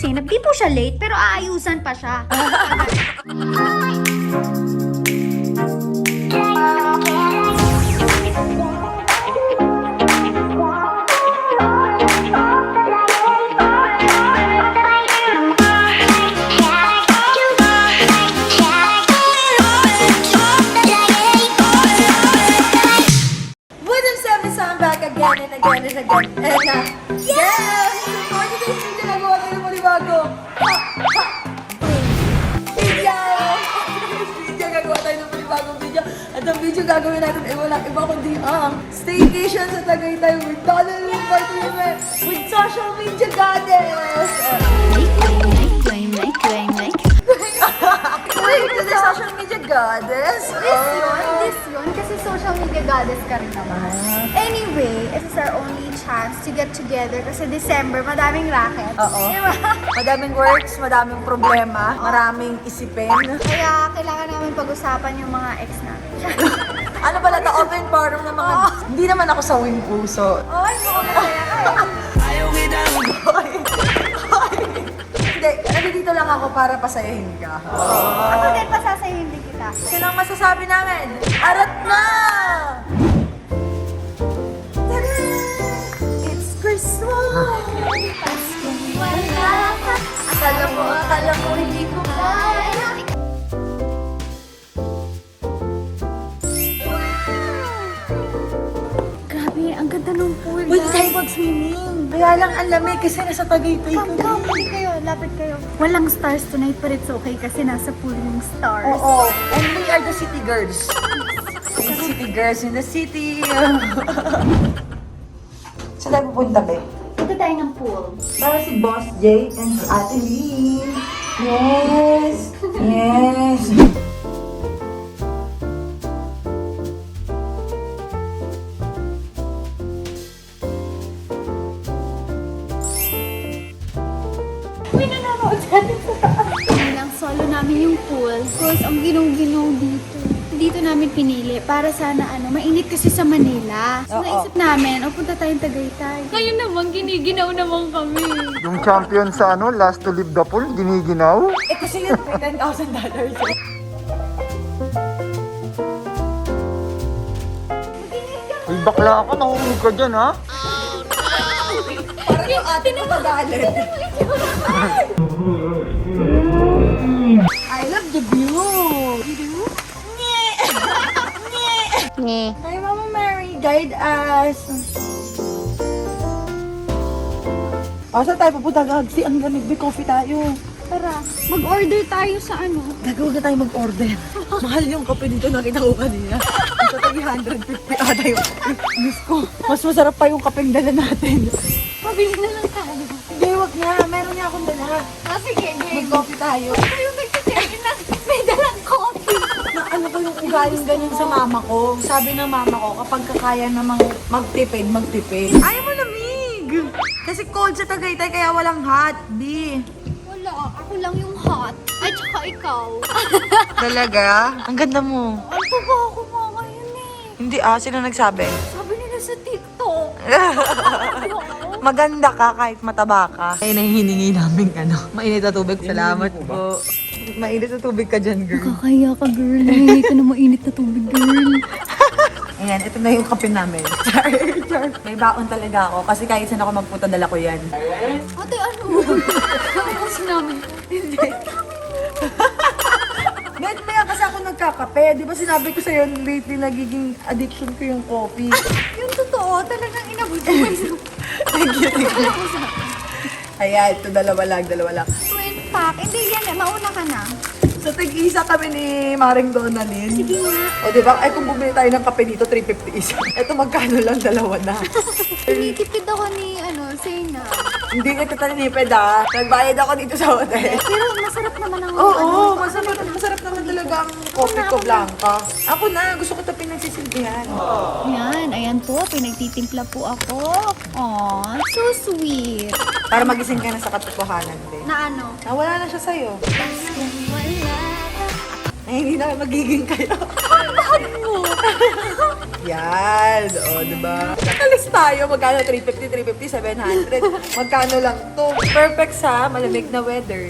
Zainab, di po siya late, pero aayusan pa siya. Again and again. And yes! For today's video, nagawa tayo ng panibago. Video! Video, gagawa tayo ng panibagong video. At ang video gagawin natin ay walang iba kundi ang staycation sa Tagaytay with Donald Entertainment with Social Media Goddess! Wait, is the Social Media Goddess? This yun, kasi social media goddess ka rin naman. Anyway, it is our only chance to get together kasi December, madaming racket. Oo. Diba? Madaming works, madaming problema, maraming isipin. Kaya kailangan namin pag-usapan yung mga ex natin. Ano pala to, open forum ng mga... Hindi naman ako sa wing puso. Oy, mukhang masaya ka eh. Hindi, nandito lang ako para pasayahin ka. Ako din, pasasayin din kita. Sino ang masasabi namin? Arat na! Tada! It's Christmas! Paskong wala ka. Akala mo hindi ko kaya. Grabe, ang ganda ng pool. Pwede tayo mag-swimming. Kaya lang ang lamig kasi nasa Tagaytay ka. Lapit kayo, lapit kayo. Walang stars tonight, but it's okay kasi nasa pool yung stars. Oo. And we are the city girls. The city girls in the city. Saan tayo pupunta, be? Punta tayo ng pool. Para si Boss Jay and si Ate Lynn. Yes! Yes! May nanonood sa atin sa taas. Ang solo namin yung pool. Because ang ginaw-ginaw dito. Dito namin pinili para sana mainit kasi sa Manila. So Oo. naisip namin, punta tayong Tagaytay. Ngayon naman, giniginaw naman kami. Yung champion sa last to leave the pool, giniginaw. Eh kasi yun, may $10,000. Uy, bakla ka, nahulog ka dyan, ha? Parang yung ate mo magalit. I love the view. You do? Hi, Mama Mary. Guide us. Saan tayo pupunta, Gagsi? Ang lamig, may coffee tayo. Tara, mag-order tayo sa Gagawin na tayo mag-order. Mahal yung kape dito, nakita ko kanina. Ito 350 ata yung kape. Miss ko, mas masarap pa yung kapeng dala natin. Mabili na lang tayo. Hindi, wag nga. Meron niya akong dala. Sige, game. Mag-coffee tayo. Ito yung nagsiserve na may dalang coffee. Na ano ko yung ugaling ganyan sa mama ko. Sabi ng mama ko, kapag kakaya namang magtipid, magtipid. Ayaw mo lamig! Kasi cold sa Tagaytay, kaya walang hot, B. Wala, ako lang yung hot. At saka ikaw. Talaga? Ang ganda mo. Ano ba ako mga ngayon eh? Hindi sino nagsabi? Sabi nila sa TikTok. Maganda ka kahit mataba ka. Ay, nahihiningi namin mainit na tubig. Salamat po. Mainit na tubig ka dyan, girl. Kakaya ka, girl. Nahingi ka na mainit na tubig, girl. Ayan, ito na yung kape namin. Char. May baon talaga ako kasi kahit saan ako magpunta, dala ko yan. Ate, ano? Ano kasi namin? Ngayon maya kasi ako nagkakape. Di ba sinabi ko sa'yo lately nagiging addiction ko yung coffee? Yung totoo, talagang inabot ko kayo. Thank you. Ayan, ito dalawa lang. Twin pack. Hindi yan eh. Mauna ka na. So, tig-isa kami ni Maring Donalyn. Sige nga. O, di ba? Ay, kung bumili tayo ng kape dito, 350 isa. Ito, magkano lang, dalawa na. Tinitipid ako ni, Sena. Hindi kita talinipid, Nagbayad ako dito sa hotel. Pero masarap naman ang Oo, masarap naman talaga ang coffee ko, Blanca. Ako na, gusto ko ito pinagsisilbihan. Yan, ayan po. Pinagtitimpla po ako. Aw, so sweet. Para magising ka na sa katotohanan, din. Na ano? Nawala na siya sa'yo. Ay, hindi na magiging kayo. Yan, o, diba? Nakalis tayo, magkano 350, 350, 700. Magkano lang to? Perfect sa malamig na weather.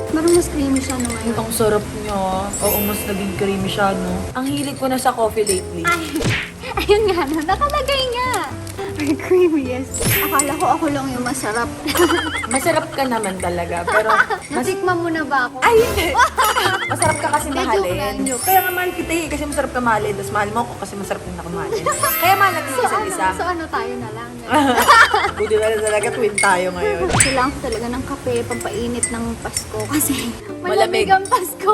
Parang mas creamy siya naman. Ang sarap niya. Oo, mas naging creamy siya, no? Ang hilig ko na sa coffee lately. Ayun nga, no? Nakalagay nga. Ay, creamy, yes. Akala ko ako lang yung masarap. Masarap ka naman talaga, pero Natikman mo na ba ako? Ay, hindi. Masarap ka kasi Hindi, mahalin. joke lang, joke. Kaya nga mahal kita eh, kasi masarap ka mahalin. Tapos mahal mo ako kasi masarap din ako mahalin. Kaya mahal natin yung isa't isa. So ano tayo na lang? Buti na talaga twin tayo ngayon. Kailangan ko talaga ng kape pampainit ng Pasko kasi Malamig. malamig ang Pasko.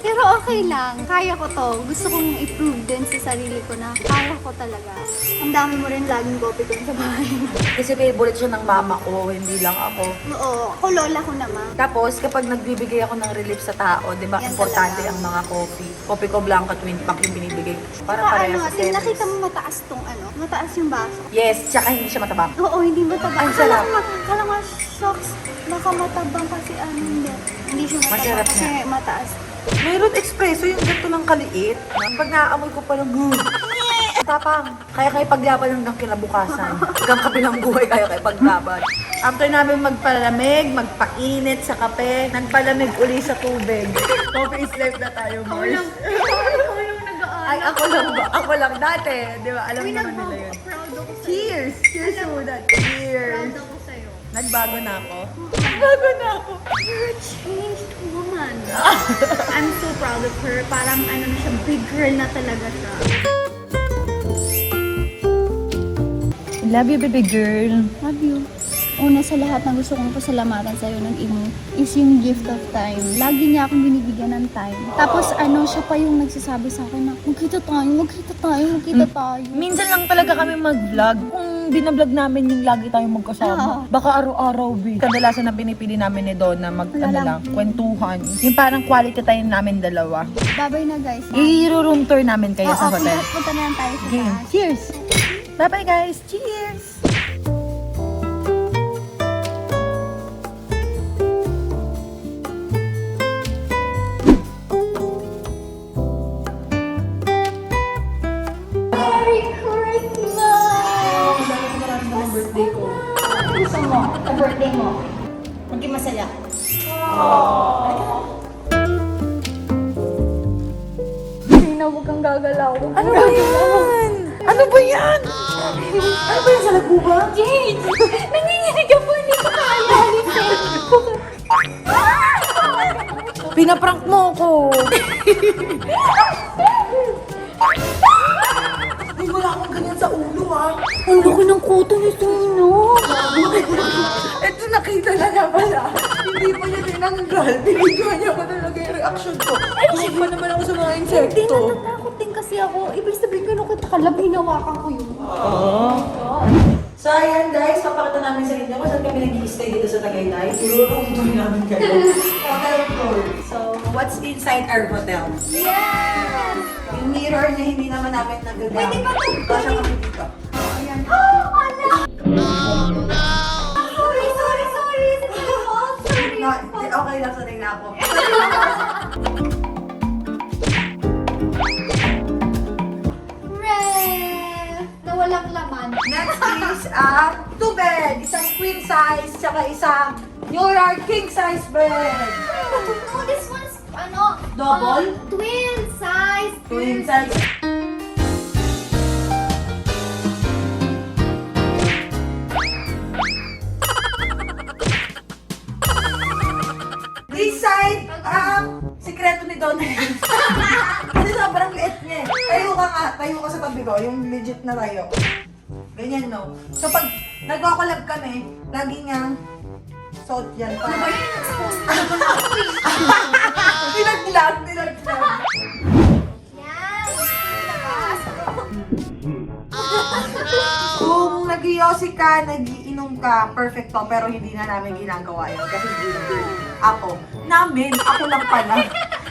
Pero okay lang. Kaya ko to. Gusto kong i-prove din sa sarili ko na kaya ko talaga. Ang dami mo rin laging kopi ko sa bahay. Kasi favorite siya ng mama ko, hindi lang ako. Oo, ako lola ko naman. Tapos, kapag nagbibigay ako ng relief sa tao, di ba, Yan importante talaga. ang mga coffee. Coffee ko blanca, twin pack yung binibigay. Para Saka parehas ano, sa Tim, service. nakita mo mataas tong ano, mataas yung baso. Yes, tsaka hindi siya matabang. Oo, hindi mataba. Ang sarap. Kala nga, shocks. Baka matabang kasi ano, hindi. Hindi siya matabang Masarap kasi mataas. Meron espresso yung ganito lang kaliit. Pag naaamoy ko parang, tapang. Kaya kayo paglaban hanggang kinabukasan. Hanggang kabilang buhay kayo kayo paglaban. After namin magpalamig, magpainit sa kape, nagpalamig uli sa tubig. Coffee is life na tayo, Mars. Ikaw yung nag-aan. Ay, ako lang ba? Ako lang dati. Di ba? Alam Uy, naman nila yun. proud ako sa'yo. Cheers! Cheers muna. Cheers! Proud ako sa'yo. Nagbago na ako. Nagbago na ako. You're a changed woman. I'm so proud of her. Parang ano na siya, big girl na talaga siya. Love you, baby girl. Love you. Una sa lahat na gusto kong pasalamatan sa'yo ng imo is yung gift of time. Lagi niya akong binibigyan ng time. Tapos ano, siya pa yung nagsasabi sa akin na magkita tayo, magkita tayo, magkita tayo. Minsan lang talaga kami mag-vlog. Kung binablog namin yung lagi tayong magkasama, baka araw-araw, bi. Kadalasan na pinipili namin ni Donna Wala lang. kwentuhan. Yung parang quality time namin dalawa. Bye-bye na guys. I-room tour namin kayo sa hotel. Punta na lang tayo sa Game. taas. Cheers! Bye-bye guys! Cheers! Merry Christmas! birthday ko. Ano gusto mo sa birthday mo? Maging masaya. Sina, huwag kang gagalaw. Ano ba yan? Ano ba yan? Ano ba yan sa laguba? Jade! Nanginginig ako, hindi ko kaalalis eh. Pinaprank mo ako! Ay, wala akong ganyan sa ulo ah. Ang laki ng kuto ni Sino. Ito nakita na na pala. Hindi pa niya tinanggal. Binigyan niya ko talaga yung reaction ko. Kusog pa naman ako sa mga Hindi, insekto. natatakot din kasi ako. Ibig sabihin ko nung kalab, hinawakan ko yun. So ayan guys, papakita namin sa inyo kung saan kami nag-i-stay dito sa Tagaytay. I-room tour namin kayo. Hotel tour. So, what's inside our hotel? Yes! Yung mirror niya hindi naman namin nagagamit. Pwede ba ito? Kasya kami dito. Ayan. Oh, ala! Sorry, sorry, sorry. Sorry. No, okay lang, sanay na ako. Red! Na walang laman. Next is two bed. Isang queen size, tsaka isang New York king size bed. No, this one's, ano? Double? Twin size. Queen size. This side, sikreto ni Donna. Kasi sobrang liit niya eh. Tayo ka nga, tayo ka sa tabi ko, yung legit na tayo. Ganyan no. So pag nagkakolab kami, lagi niyang suot yan. Ano ba yun? Tinaglag. Yan. Kung nag-iossi ka, nag-iinom ka, perfect to, pero hindi na namin ginagawa yun kasi ginger. Ako. Ako lang pala.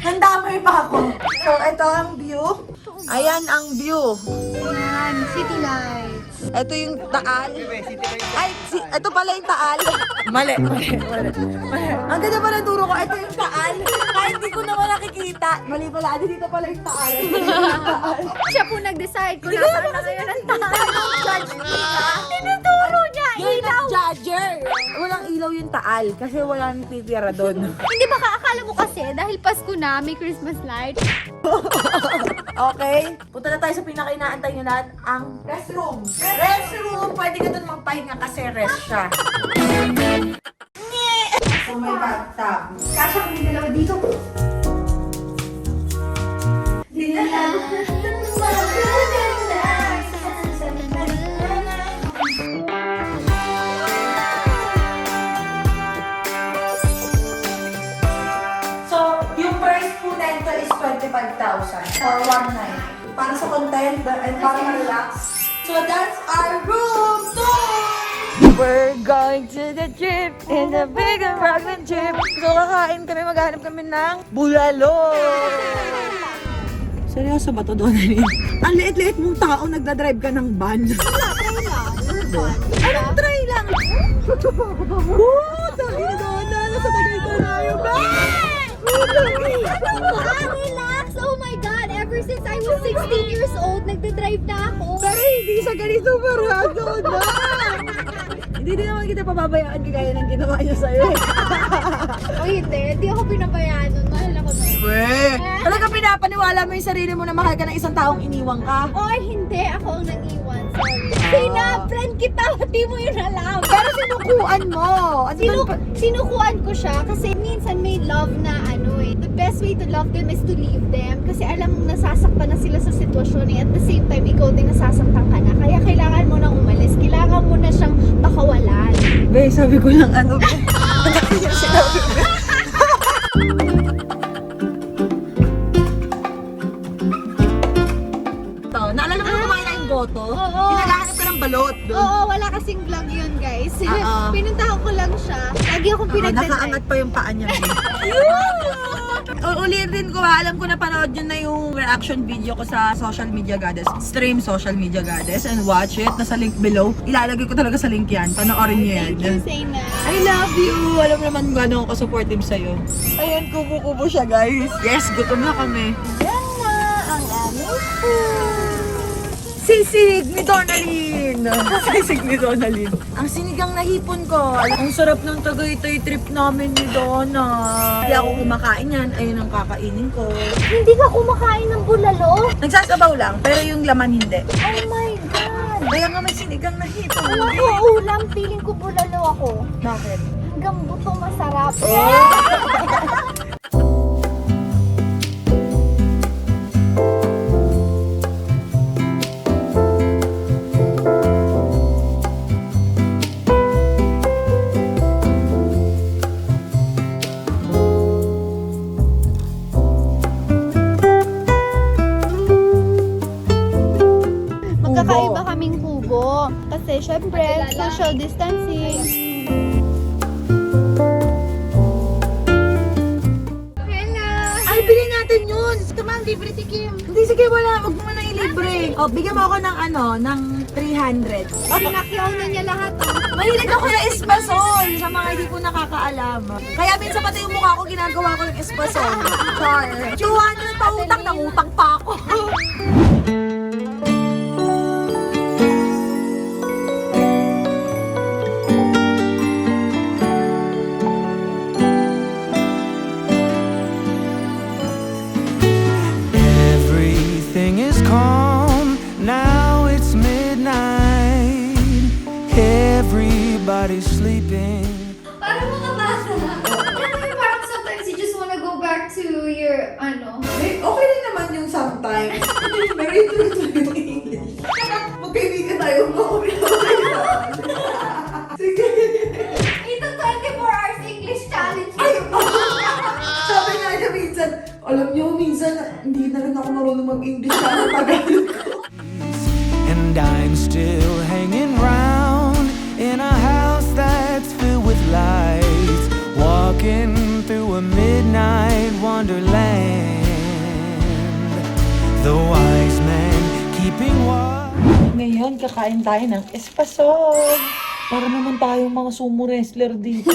Nandamay pa ako. So, ito ang view. Ayan ang view. Yan, city lights. Ito yung taal. Ay, ito pala yung taal. Mali. Ang ganda pala ng turo ko. Ito yung taal. Kahit hindi ko naman nakikita. Mali pala. Dito pala yung taal. Siya po nag-decide kung nasaan na ngayon ang taal. Judge me ka. Tinuturo niya, You're ilaw. not judger. Walang ilaw yung taal kasi walang titira doon. Hindi ba akala mo kasi dahil Pasko na, may Christmas light? Okay? Punta na tayo sa pinaka-inaantay nyo lahat, ang restroom. Restroom! Pwede ka doon magpahinga kasi rest siya. So may bathtub. Kasha kami dalawa dito. So, yung price po nito is 25,000 for one night. Para sa content and para ma-relax. So, that's our room tour! We're going to the trip in the big and pregnant trip. So, kakain kami, maghanap kami ng bulalo. Seryoso ba to, Donalyn? Ang liit-liit mong tao, nagdadrive ka ng van. Anong try lang? Sabi ni Donna, nasa Tagaytay tayo ba? Relax! Oh my God! Ever since I was 16 years old, nagdadrive na ako. Pero hindi sa ganito parado na. Hindi din naman kita pababayaan kagaya ng ginawa niya sa'yo. O hindi ako pinabayaan nun. Mahal ako nun. Talaga pinapaniwala mo yung sarili mo na mahal ka ng isang taong iniwang ka? Oy, hindi. Ako ang nag-iwan. Sorry. Pinapran kita. Di mo yun alam. Pero sinukuan mo. Sinukuan ko siya kasi minsan may love na the best way to love them is to leave them. Kasi alam mong nasasaktan na sila sa sitwasyon at the same time, ikaw din nasasaktan ka na. Kaya kailangan mo nang umalis. Kailangan mo na siyang pakawalan. Be, sabi ko lang ano. Sinabi ko. Naalala mo na kumain na yung goto? Oo. Pinagahanap ka ng balot doon. Oo, wala kasing vlog yun, guys. Oo. Pinuntahan ko lang siya. Lagi akong pinagdadrive. Nakaangat pa yung paa niya. Ulitin ko alam ko na panood yun na yung reaction video ko sa Social Media Goddess. Stream Social Media Goddess and watch it. Nasa link below. Ilalagay ko talaga sa link yan. Panoorin niyo yan. Thank you, Zaina. I love you! Alam mo naman gano'n ako supportive sa'yo. Ayan, kubo-kubo siya, guys. Yes, gutom na kami. Yan na ang aming food. Sisig ni Donalyn! Sisig ni Donalyn. Ang sinigang na hipon ko. Ang sarap ng Tagaytay trip namin ni Donna. Hindi ako kumakain yan. Ayun ang kakainin ko. Hindi ka kumakain ng bulalo? Nagsasabaw lang, pero yung laman hindi. Oh my God! Kaya nga may sinigang na hipon. Kung ako ulam, feeling ko bulalo ako. Bakit? Hanggang buto masarap. Magkakaiba kaming kubo. Kasi syempre, social distancing. Hello! Ay, bilhin natin yun! Come on, libre tikim. Hindi, sige, wala. Huwag mo na ilibre. O, bigyan mo ako ng 300. Pinakyaw na niya lahat. Mahilig ako ng espasol sa mga hindi ko nakakaalam. Kaya minsan pati yung mukha ko ginagawa ko ng espasol. Char. 200 pa utang, nangutang pa ako. Everything is calm, now it's midnight. Everybody's sleeping. Parang mga bata. Parang sometimes you just wanna go back to your, Okay din naman yung sometimes. Pero ito yung English. Magkaibigan tayo mo. Sige. Ito 24 hours English challenge. Sabi nga niya minsan, alam niyo, minsan hindi na rin ako marunong mag-English sa Tagalog. And I'm still hanging round in a house that's filled with lights, walking through a midnight wonderland. The wise man keeping watch. ngayon kakain tayo ng espasol. Para naman tayong mga sumo wrestler dito.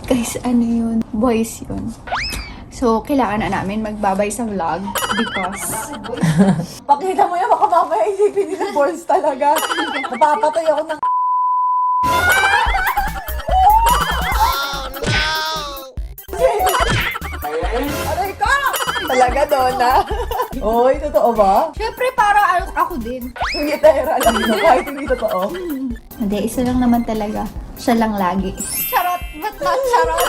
Guys, ano yun? Boys yun. So, kailangan na namin magbabay sa vlog because Pakita mo yan, baka mamaya isipin nila balls talaga. Napapatay ako ng Aray ka! Talaga, Donna? Oy, totoo ba? syempre para ako din. Hindi tayo alam na kahit hindi totoo. Hindi, isa lang naman talaga. Siya lang lagi. Charot, but not charot.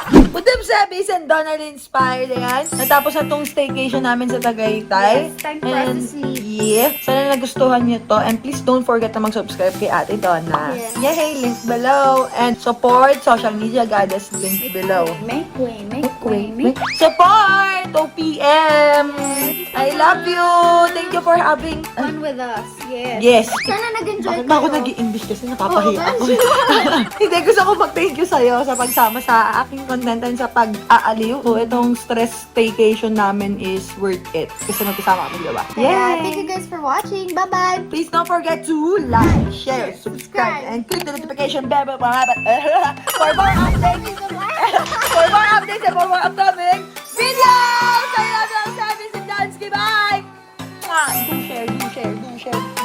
Putib sabi, and Donald inspired, ayan. Natapos na tong staycation namin sa Tagaytay. Yes, time for us to sleep. Yeah. Sana nagustuhan niyo to. And please don't forget na mag-subscribe kay Ate Donna. Yes. Yay! Link below. And support social media goddess link below. Make way. Support! OPM! I love you! Thank you for having... Fun with us. Yes. Yes. Sana nag-enjoy Bakit ba ako kayo. nag-i-English kasi napapahiya Oo, ako? Hindi, gusto ko mag-thank you sa'yo sa pagsama sa aking content and sa pag-aaliw. So, itong stress staycation namin is worth it. Kasi magkasama kami diba? Yeah. Thank you guys for watching. Bye-bye. Please don't forget to like, share, subscribe, and click the notification bell for more updates. For more updates and for more upcoming videos! I love you, Sabi si Dansky. Bye! Do share.